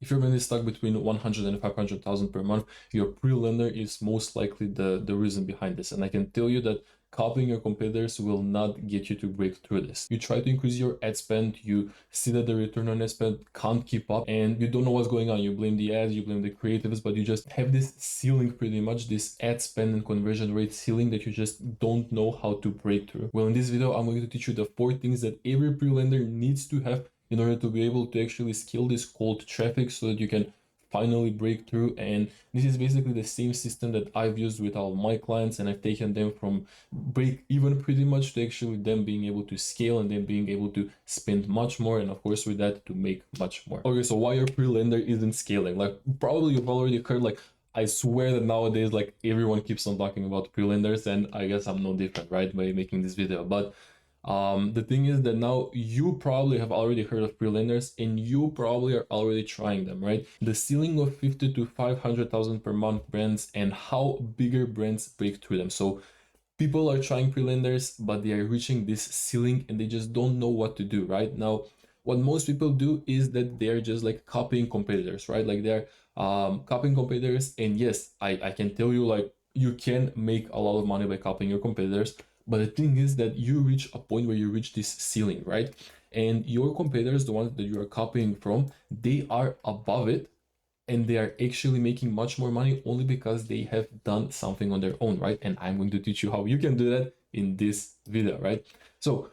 If you're really stuck between 100 and 500,000 per month, your pre-lender is most likely the reason behind this. And I can tell you that copying your competitors will not get you to break through this. You try to increase your ad spend, you see that the return on ad spend can't keep up, and you don't know what's going on. You blame the ads, you blame the creatives, but you just have this ceiling, pretty much this ad spend and conversion rate ceiling that you just don't know how to break through. Well, in this video, I'm going to teach you the 4 things that every pre-lender needs to have in order to be able to actually scale this cold traffic so that you can finally break through. And this is basically the same system that I've used with all my clients, and I've taken them from break even pretty much to actually them being able to scale and then being able to spend much more, and of course with that to make much more. Okay, so why your pre-lender isn't scaling? Like probably you've already heard, like I swear that nowadays like everyone keeps on talking about pre-lenders, and I guess I'm no different, right, by making this video. But the thing is that now you probably have already heard of pre-lenders and you probably are already trying them, right? The ceiling of 50 to 500,000 per month brands and how bigger brands break through them. So people are trying pre-lenders, but they are reaching this ceiling and they just don't know what to do, right? Now, what most people do is that they're just like copying competitors, right? Like they're copying competitors. And yes, I can tell you, like, you can make a lot of money by copying your competitors. But the thing is that you reach a point where you reach this ceiling, right? And your competitors, the ones that you are copying from, they are above it and they are actually making much more money only because they have done something on their own, right? And I'm going to teach you how you can do that in this video, right? So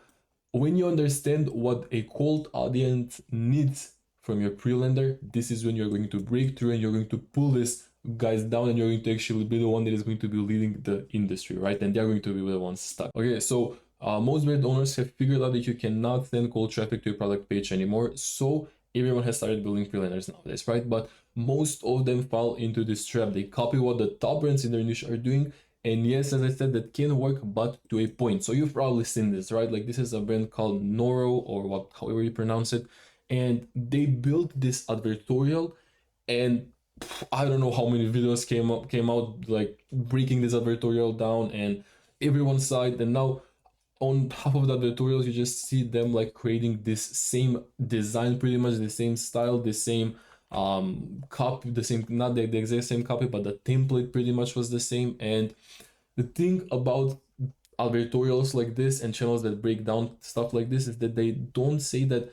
when you understand what a cold audience needs from your pre-lender, this is when you're going to break through and you're going to pull this guys down and you're going to actually be the one that is going to be leading the industry, right? And they're going to be the ones stuck. Okay, so most brand owners have figured out that you cannot send cold traffic to your product page anymore. So everyone has started building pre-lenders nowadays, right? But most of them fall into this trap. They copy what the top brands in their niche are doing. And yes, as I said, that can work, but to a point. So you've probably seen this, right? Like this is a brand called Noro, or what, however you pronounce it. And they built this advertorial, and I don't know how many videos came out like breaking this advertorial down, and everyone saw it. And now on half of the tutorials you just see them like creating this same design, pretty much the same style, the same copy, the same, not the exact same copy, but the template pretty much was the same. And the thing about advertorials like this and channels that break down stuff like this is that they don't say that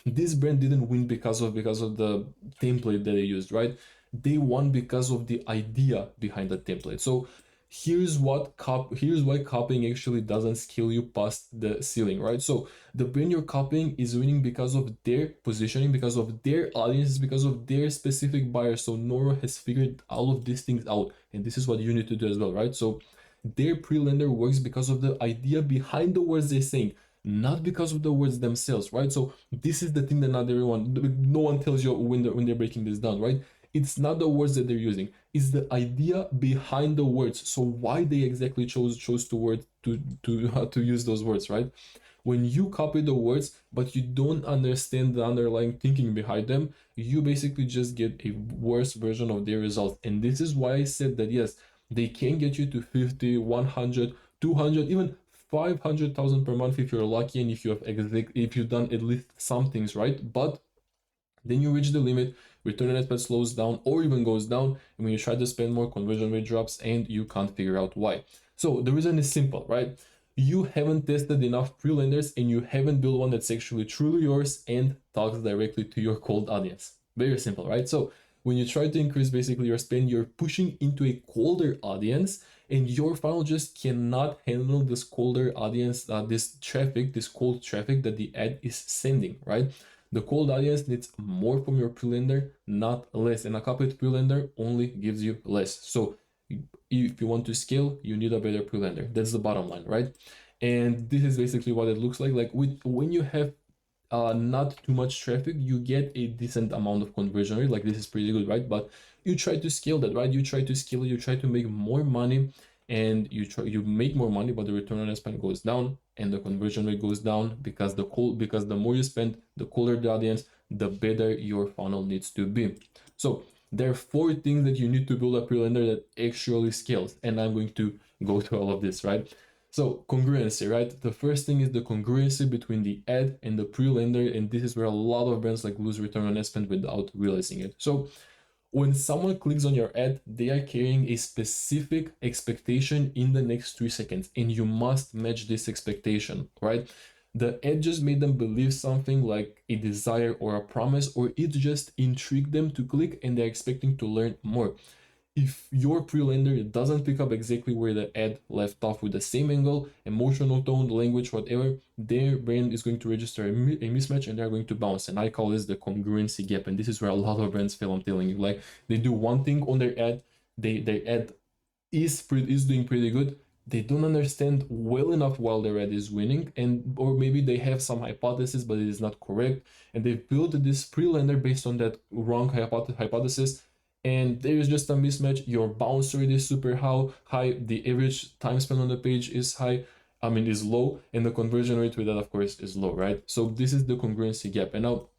this brand didn't win because of the template that they used, right? They won because of the idea behind the template. So here's why copying actually doesn't scale you past the ceiling, right? So the brand you're copying is winning because of their positioning, because of their audience, because of their specific buyer. So Noro has figured all of these things out, and this is what you need to do as well, right? So their pre-lender works because of the idea behind the words they're saying, not because of the words themselves, right? So this is the thing that not everyone, no one tells you when they're breaking this down, right? It's not the words that they're using, it's the idea behind the words. So why they exactly chose to use those words, right? When you copy the words but you don't understand the underlying thinking behind them, you basically just get a worse version of their results. And this is why I said that yes, they can get you to 50, 100, 200, even 500,000 per month if you're lucky, and if you've done at least some things right. But then you reach the limit, return on ad spend slows down or even goes down, and when you try to spend more, conversion rate drops and you can't figure out why. So the reason is simple, right? You haven't tested enough pre-lenders and you haven't built one that's actually truly yours and talks directly to your cold audience. Very simple, right? So when you try to increase basically your spend, you're pushing into a colder audience, and your funnel just cannot handle this colder audience, this cold traffic that the ad is sending, right? The cold audience needs more from your pre-lender, not less, and a copied pre-lender only gives you less. So if you want to scale, you need a better pre-lender. That's the bottom line, right? And this is basically what it looks like. Like when you have not too much traffic, you get a decent amount of conversion rate. Like this is pretty good, right? But you try to scale that, right? You try to scale it, you try to make more money, and you make more money, but the return on ad spend goes down and the conversion rate goes down because the more you spend, the cooler the audience, the better your funnel needs to be. So there are 4 things that you need to build a pre-lender that actually scales, and I'm going to go through all of this, right? So congruency, right? The first thing is the congruency between the ad and the pre-lender, and this is where a lot of brands like lose return on ad spend without realizing it. So when someone clicks on your ad, they are carrying a specific expectation in the next 3 seconds, and you must match this expectation, right? The ad just made them believe something like a desire or a promise, or it just intrigued them to click and they're expecting to learn more. If your pre-lender doesn't pick up exactly where the ad left off with the same angle, emotional tone, language, whatever, their brain is going to register a mismatch and they're going to bounce. And I call this the congruency gap. And this is where a lot of brands fail, I'm telling you. Like, they do one thing on their ad, their ad is doing pretty good. They don't understand well enough while their ad is winning, and or maybe they have some hypothesis but it is not correct, and they've built this pre-lender based on that wrong hypothesis, and there is just a mismatch. Your bounce rate is super high, the average time spent on the page is high, I mean is low, and the conversion rate with that of course is low, right? So this is the congruency gap. And now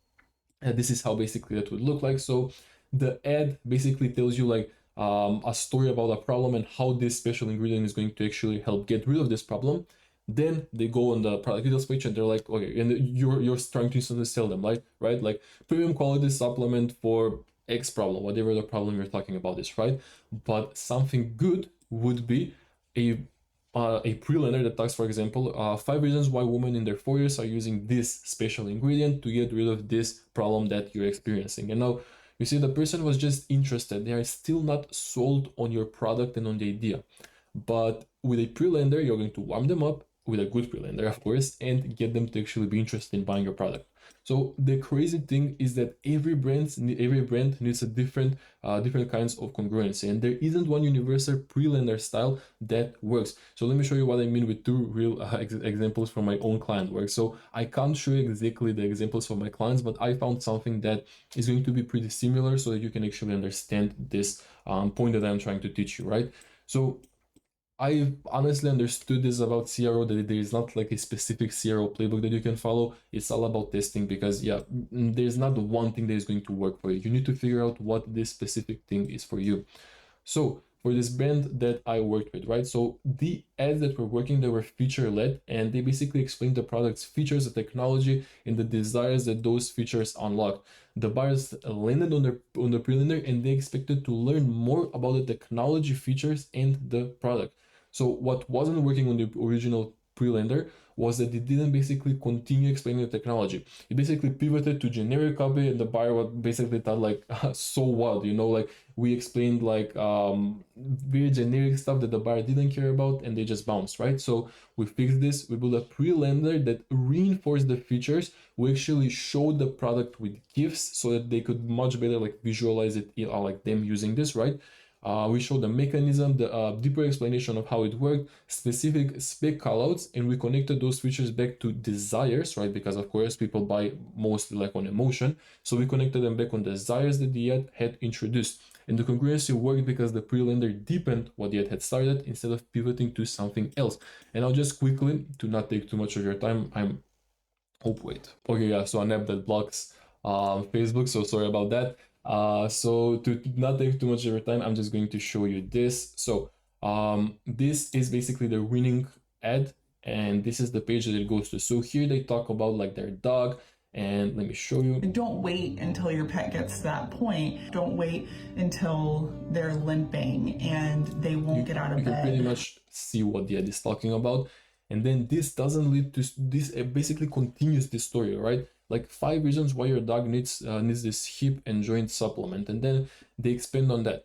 this is how basically that would look like. So the ad basically tells you like a story about a problem and how this special ingredient is going to actually help get rid of this problem. Then they go on the product details page and they're like, okay, and you're trying to sell them, like, right, like premium quality supplement for X problem, whatever the problem you're talking about is, right? But something good would be a pre-lender that talks, for example, 5 reasons why women in their 40s are using this special ingredient to get rid of this problem that you're experiencing. And now you see the person was just interested. They are still not sold on your product and on the idea. But with a pre-lender, you're going to warm them up with a good pre-lender, of course, and get them to actually be interested in buying your product. So the crazy thing is that every brand needs a different kinds of congruency, and there isn't one universal pre-lender style that works. So let me show you what I mean with two real examples from my own client work. So I can't show you exactly the examples for my clients, but I found something that is going to be pretty similar so that you can actually understand this point that I'm trying to teach you, right? So I honestly understood this about CRO, that there is not like a specific CRO playbook that you can follow. It's all about testing, because yeah, there's not one thing that is going to work for you. You need to figure out what this specific thing is for you. So for this brand that I worked with, right? So the ads that were working, they were feature-led, and they basically explained the product's features, the technology, and the desires that those features unlock. The buyers landed on the pre-lender, and they expected to learn more about the technology, features, and the product. So what wasn't working on the original pre-lender was that it didn't basically continue explaining the technology. It basically pivoted to generic copy, and the buyer was basically thought like, so what, like we explained like very generic stuff that the buyer didn't care about, and they just bounced, right? So we fixed this. We built a pre-lender that reinforced the features. We actually showed the product with GIFs so that they could much better like visualize it, like them using this, right? We showed the mechanism, the deeper explanation of how it worked, specific spec callouts, and we connected those features back to desires, right? Because of course people buy mostly like on emotion. So we connected them back on desires that the ad had introduced. And the congruency worked because the pre-lender deepened what the ad had started instead of pivoting to something else. And I'll just quickly, to not take too much of your time, okay, yeah, so an app that blocks Facebook, so sorry about that. So to not take too much of your time, I'm just going to show you this. So this is basically the winning ad, and this is the page that it goes to. So here they talk about like their dog, and let me show you. Don't wait until your pet gets to that point. Don't wait until they're limping and they won't get out of bed. You can pretty much see what the ad is talking about. And then this doesn't lead to this. It basically continues this story, right? Like 5 reasons why your dog needs this hip and joint supplement, and then they expand on that.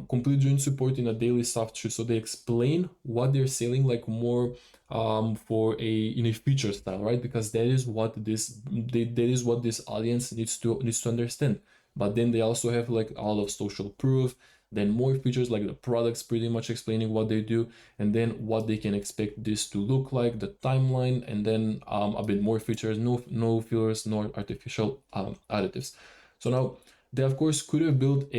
Complete joint support in a daily soft shoe. So they explain what they're selling like more for in a feature style, right? Because that is what this audience needs to understand. But then they also have like a lot of social proof, then more features like the products pretty much explaining what they do, and then what they can expect this to look like, the timeline, and then a bit more features, no fillers, no artificial additives. So now they of course could have built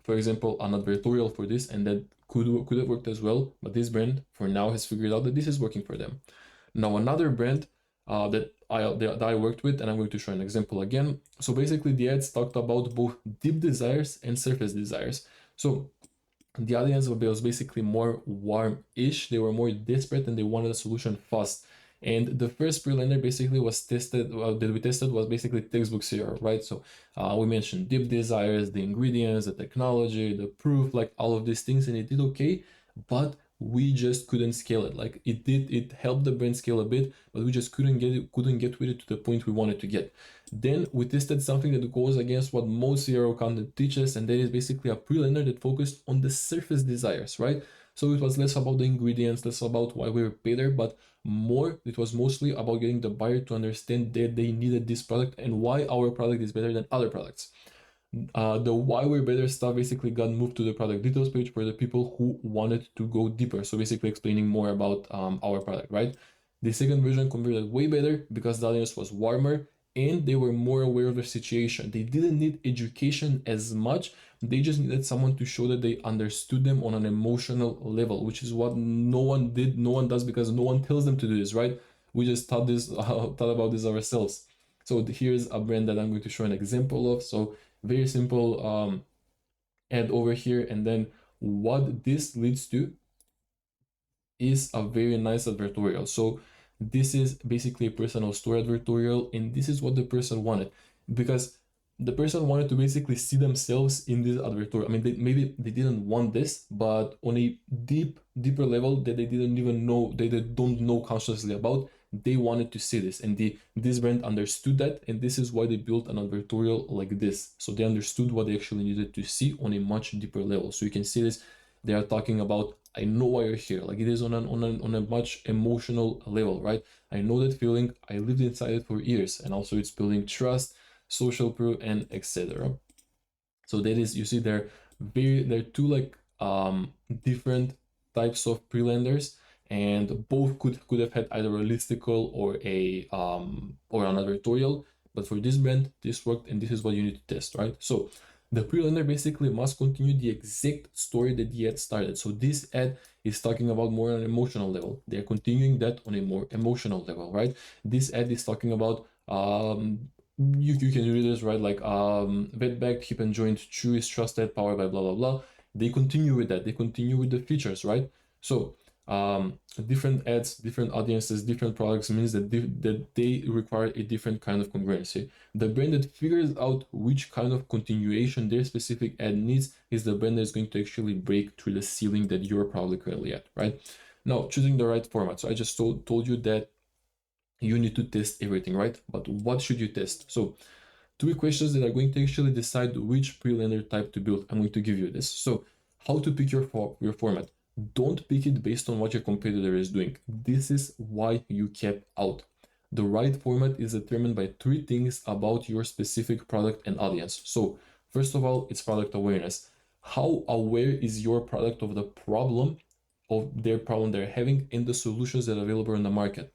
for example, an advertorial for this, and that could have worked as well, but this brand for now has figured out that this is working for them. Now another brand that I worked with, and I'm going to show an example again. So basically the ads talked about both deep desires and surface desires. So The audience was basically more warm-ish. They were more desperate and they wanted a solution fast. And the first prelender basically was tested, that we tested was basically textbook CR, right? So we mentioned deep desires, the ingredients, the technology, the proof, like all of these things, and it did okay, but we just couldn't scale it. Like it helped the brand scale a bit, but we just couldn't get with it to the point we wanted to get. Then we tested something that goes against what most CRO content teaches, and that is basically a prelender that focused on the surface desires, right? So it was less about the ingredients, less about why we were better, but more, it was mostly about getting the buyer to understand that they needed this product and why our product is better than other products. The why we're better stuff basically got moved to the product details page for the people who wanted to go deeper. So basically explaining more about our product, right? The second version converted way better because the audience was warmer and they were more aware of their situation. They didn't need education as much. They just needed someone to show that they understood them on an emotional level, which is what no one did, no one does, because no one tells them to do this, right? We just thought about this ourselves. So here's a brand that I'm going to show an example of. So very simple ad over here, and then what this leads to is a very nice advertorial. So this is basically a personal store advertorial, and this is what the person wanted, because the person wanted to basically see themselves in this advertorial. I mean, maybe they didn't want this, but on a deeper level that they didn't even know, they don't know consciously about, they wanted to see this, and this brand understood that, and this is why they built an advertorial like this. So they understood what they actually needed to see on a much deeper level. So you can see this, they are talking about, I know why you're here. Like it is on a much emotional level, right? I know that feeling, I lived inside it for years, and also it's building trust, social proof, and etc. So that is, you see, they're two like different types of prelenders, and both could have had either a listicle or an advertorial, but for this brand this worked, and this is what you need to test, right? So the prelender basically must continue the exact story that the ad started. So this ad is talking about more on an emotional level. They're continuing that on a more emotional level, right? This ad is talking about you can read this, right? Like vet back, hip and joint, chew is trusted, powered by blah blah blah. They continue with that. They continue with the features, right? So different ads, different audiences, different products means that they require a different kind of congruency. The brand that figures out which kind of continuation their specific ad needs is the brand that is going to actually break through the ceiling that you're probably currently at, right? Now, choosing the right format. So I just told you that you need to test everything, right? But what should you test? So 3 questions that are going to actually decide which prelender type to build. I'm going to give you this. So how to pick your format. Don't pick it based on what your competitor is doing. This is why you kept out. The right format is determined by 3 things about your specific product and audience. So first of all, it's product awareness. How aware is your product of the problem, of their problem they're having, and the solutions that are available in the market?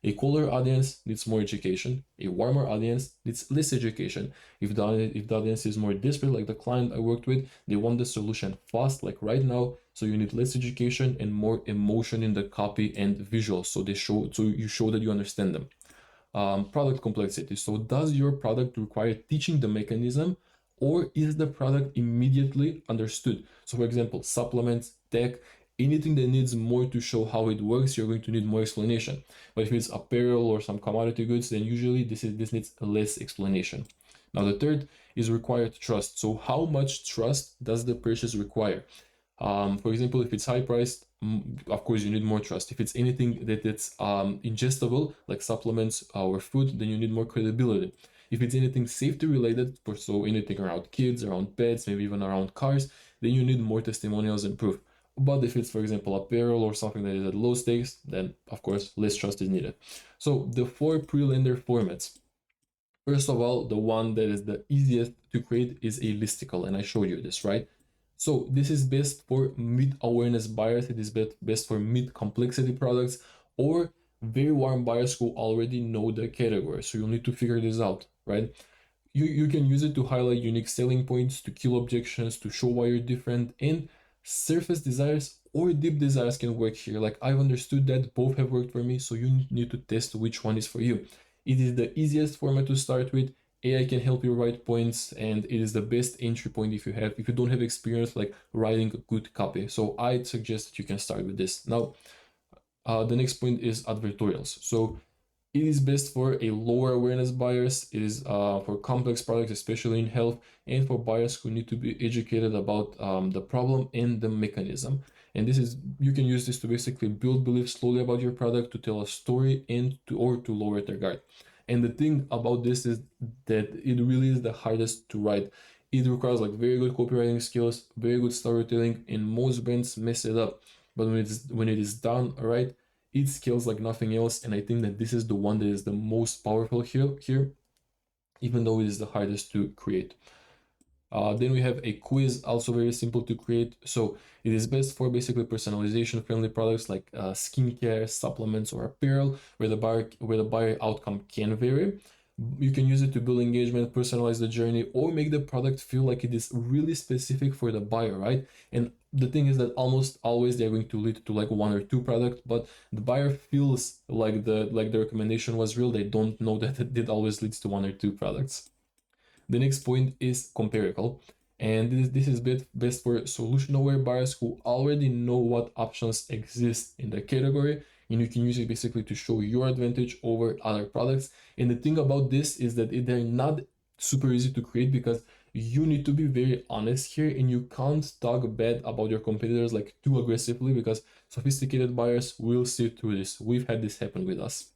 A cooler audience needs more education. A warmer audience needs less education. If the audience is more desperate, like the client I worked with, they want the solution fast, like right now. So you need less education and more emotion in the copy and visuals. So you show that you understand them. Product complexity. So does your product require teaching the mechanism, or is the product immediately understood? So for example, supplements, tech, anything that needs more to show how it works, you're going to need more explanation. But if it's apparel or some commodity goods, then usually this needs less explanation. Now the third is required trust. So how much trust does the purchase require? For example, if it's high priced, of course you need more trust. If it's anything that's ingestible, like supplements or food, then you need more credibility. If it's anything safety related, so anything around kids, around pets, maybe even around cars, then you need more testimonials and proof. But if it's, for example, apparel or something that is at low stakes, then of course less trust is needed. So the 4 pre-lender formats. First of all, the one that is the easiest to create is a listicle, and I showed you this, right? So this is best for mid-awareness buyers, it is best for mid-complexity products, or very warm buyers who already know the category. So you'll need to figure this out, right? You can use it to highlight unique selling points, to kill objections, to show why you're different, and surface desires or deep desires can work here. Like I've understood that both have worked for me, so you need to test which one is for you. It is the easiest format to start with, AI can help you write points, and it is the best entry point if you don't have experience like writing a good copy. So I'd suggest that you can start with this. Now, the next point is advertorials. So it is best for a lower awareness buyers. It is for complex products, especially in health, and for buyers who need to be educated about the problem and the mechanism. And this is, you can use this to basically build belief slowly about your product, to tell a story, and to lower their guard. And the thing about this is that it really is the hardest to write. It requires like very good copywriting skills, very good storytelling, and most brands mess it up. But when it is done right, it scales like nothing else. And I think that this is the one that is the most powerful here, even though it is the hardest to create. Then we have a quiz, also very simple to create. So it is best for basically personalization friendly products like skincare, supplements, or apparel, where the buyer outcome can vary. You can use it to build engagement, personalize the journey, or make the product feel like it is really specific for the buyer, right? And the thing is that almost always they're going to lead to like one or two products, but the buyer feels like the recommendation was real. They don't know that it always leads to one or two products. The next point is comparable, and this is best for solution-aware buyers who already know what options exist in the category, and you can use it basically to show your advantage over other products. And the thing about this is that they're not super easy to create, because you need to be very honest here, and you can't talk bad about your competitors like too aggressively, because sophisticated buyers will see through this. We've had this happen with us.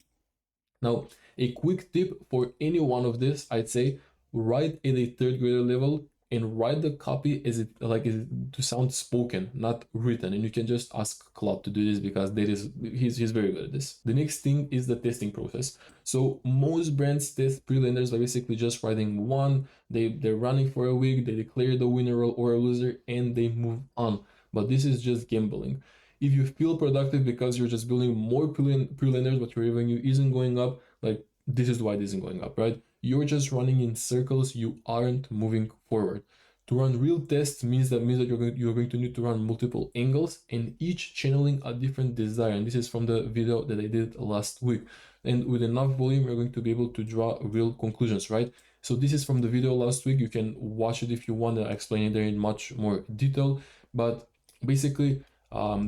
Now, a quick tip for any one of this, I'd say, write at a third grader level and write the copy as it to sound spoken, not written. And you can just ask Claude to do this, because he's very good at this. The next thing is the testing process. So most brands test pre-lenders by basically just writing one. They're running for a week, they declare the winner or a loser, and they move on. But this is just gambling. If you feel productive because you're just building more pre-lenders, but your revenue isn't going up, like this is why it isn't going up, right? You're just running in circles, you aren't moving forward. To run real tests means that you're going to need to run multiple angles, and each channeling a different desire. And this is from the video that I did last week. And with enough volume, you're going to be able to draw real conclusions, right? So this is from the video last week. You can watch it if you want to explain it there in much more detail. But basically,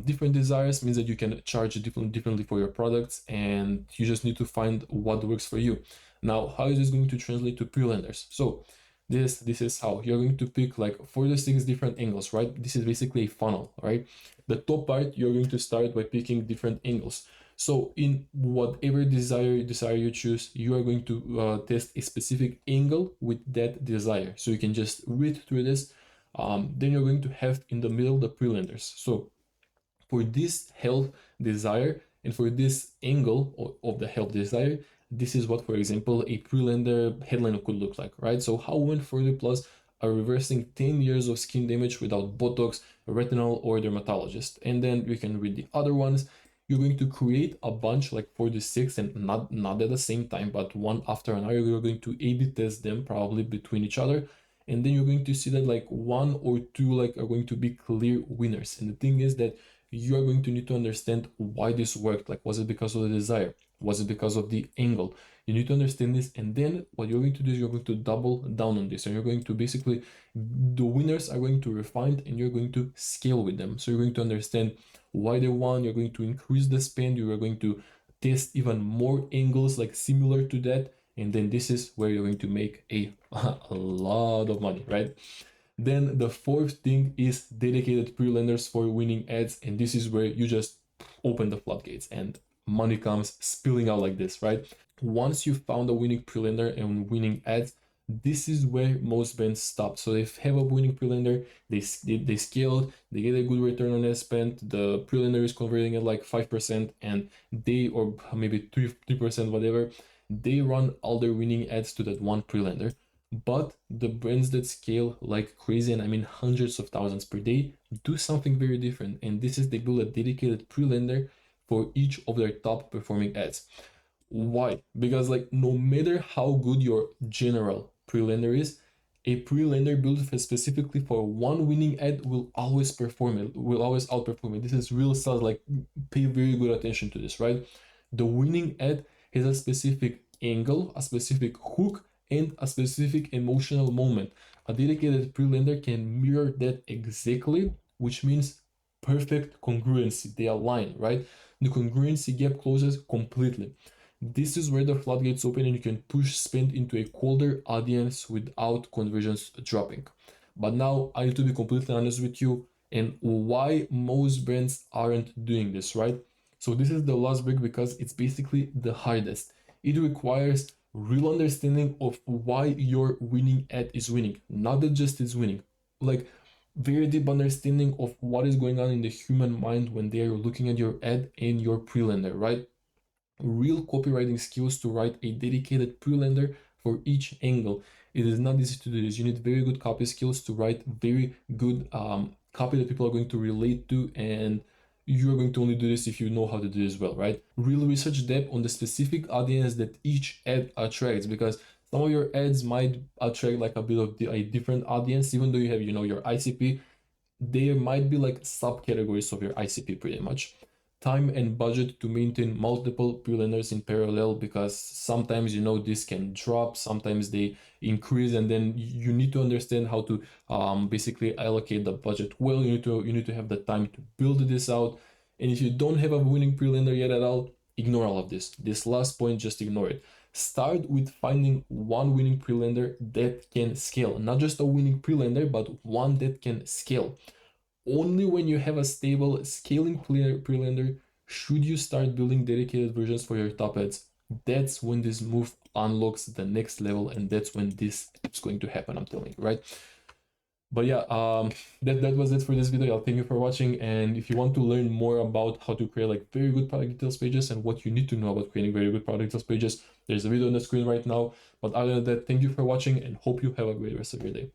different desires means that you can charge differently for your products, and you just need to find what works for you. Now, how is this going to translate to pre-lenders? So this is how you're going to pick like 4 to 6 different angles, right? This is basically a funnel, right? The top part, you're going to start by picking different angles. So in whatever desire you choose, you are going to test a specific angle with that desire. So you can just read through this. Then you're going to have in the middle the pre-lenders. So for this health desire and for this angle of the health desire, this is what, for example, a pre-lender headline could look like, right? So how women 40 plus are reversing 10 years of skin damage without Botox, retinol, or dermatologist. And then we can read the other ones. You're going to create a bunch like 46, and not at the same time, but one after another. You're going to A/B test them probably between each other. And then you're going to see that like 1 or 2 like are going to be clear winners. And the thing is that you are going to need to understand why this worked. Like, was it because of the desire? Was it because of the angle? You need to understand this, and then what you're going to do is you're going to double down on this, and you're going to basically, the winners are going to refine, and you're going to scale with them. So you're going to understand why they won. You're going to increase the spend. You are going to test even more angles like similar to that, and then this is where you're going to make a lot of money, right? Then the fourth thing is dedicated pre-lenders for winning ads, and this is where you just open the floodgates and money comes spilling out like this, right? Once you found a winning pre-lender and winning ads, this is where most brands stop. So they have a winning pre-lender, they scale, they get a good return on their spend, the pre-lender is converting at like 5%, and they, or maybe 3%, whatever, they run all their winning ads to that one pre-lender. But the brands that scale like crazy, and I mean hundreds of thousands per day, do something very different. And this is they build a dedicated pre-lender for each of their top performing ads. Why? Because like no matter how good your general pre-lender is, a pre-lender built specifically for one winning ad will always perform it, will always outperform it. This is real sales, like pay very good attention to this, right? The winning ad has a specific angle, a specific hook, and a specific emotional moment. A dedicated prelender can mirror that exactly, which means perfect congruency. They align, right? The congruency gap closes completely. This is where the floodgates open and you can push spend into a colder audience without conversions dropping. But now I need to be completely honest with you and why most brands aren't doing this, right? So this is the last brick because it's basically the hardest. It requires real understanding of why your winning ad is winning, not that just it's winning. Like very deep understanding of what is going on in the human mind when they are looking at your ad and your prelender, right? Real copywriting skills to write a dedicated prelender for each angle. It is not easy to do this. You need very good copy skills to write very good copy that people are going to relate to, and you're going to only do this if you know how to do this well, right? Real research depth on the specific audience that each ad attracts, because some of your ads might attract like a bit of a different audience, even though you have, your ICP. There might be like subcategories of your ICP pretty much. Time and budget to maintain multiple pre-learners in parallel, because sometimes this can drop, sometimes they increase, and then you need to understand how to basically allocate the budget well. You need to have the time to build this out. And if you don't have a winning pre-learner yet at all, ignore all of this last point, just ignore it. Start with finding one winning pre-lender that can scale, not just a winning pre-lender, but one that can scale. Only when you have a stable scaling pre-lender should you start building dedicated versions for your top ads. That's when this move unlocks the next level, and that's when this is going to happen, I'm telling you, right? But yeah, that was it for this video. I'll thank you for watching, and if you want to learn more about how to create like very good product details pages and what you need to know about creating very good product details pages, there's a video on the screen right now. But other than that, thank you for watching and hope you have a great rest of your day.